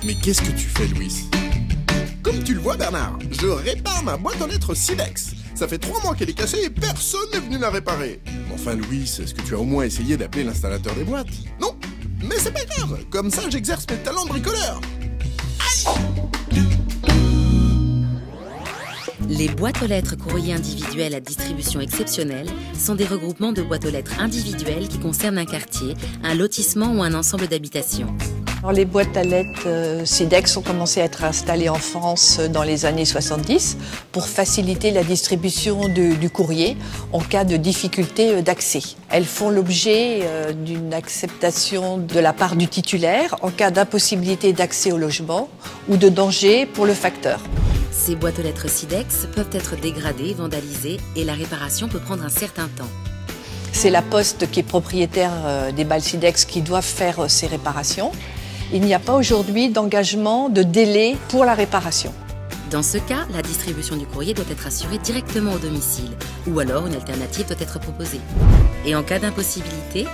Mais qu'est-ce que tu fais, Louis? Comme tu le vois, Bernard, je répare ma boîte aux lettres Sidex. Ça fait 3 mois qu'elle est cassée et personne n'est venu la réparer. Enfin, Louis, est-ce que tu as au moins essayé d'appeler l'installateur des boîtes? Non, mais c'est pas grave, comme ça j'exerce mes talents de bricoleur. Aïe! Les boîtes aux lettres courrier individuelles à distribution exceptionnelle sont des regroupements de boîtes aux lettres individuelles qui concernent un quartier, un lotissement ou un ensemble d'habitations. Alors, les boîtes à lettres Sidex ont commencé à être installées en France dans les années 70 pour faciliter la distribution du courrier en cas de difficulté d'accès. Elles font l'objet d'une acceptation de la part du titulaire en cas d'impossibilité d'accès au logement ou de danger pour le facteur. Ces boîtes aux lettres Sidex peuvent être dégradées, vandalisées et la réparation peut prendre un certain temps. C'est la Poste qui est propriétaire des balles Sidex qui doit faire ces réparations. Il n'y a pas aujourd'hui d'engagement de délai pour la réparation. Dans ce cas, la distribution du courrier doit être assurée directement au domicile ou alors une alternative doit être proposée. Et en cas d'impossibilité,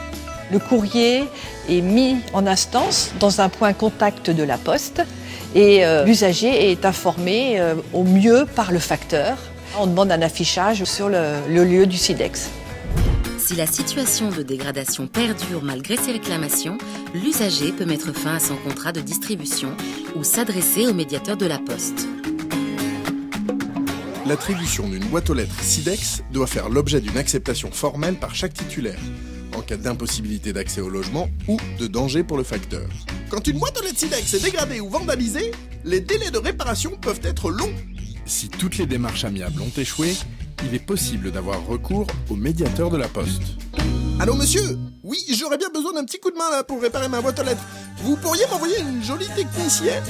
le courrier est mis en instance dans un point contact de la Poste et l'usager est informé au mieux par le facteur. On demande un affichage sur le lieu du Sidex. Si la situation de dégradation perdure malgré ces réclamations, l'usager peut mettre fin à son contrat de distribution ou s'adresser au médiateur de la Poste. L'attribution d'une boîte aux lettres Sidex doit faire l'objet d'une acceptation formelle par chaque titulaire, en cas d'impossibilité d'accès au logement ou de danger pour le facteur. Quand une boîte aux lettres Sidex est dégradée ou vandalisée, les délais de réparation peuvent être longs. Si toutes les démarches amiables ont échoué, il est possible d'avoir recours au médiateur de la Poste. Allô, monsieur? Oui, j'aurais bien besoin d'un petit coup de main là pour réparer ma boîte aux lettres. Vous pourriez m'envoyer une jolie technicienne?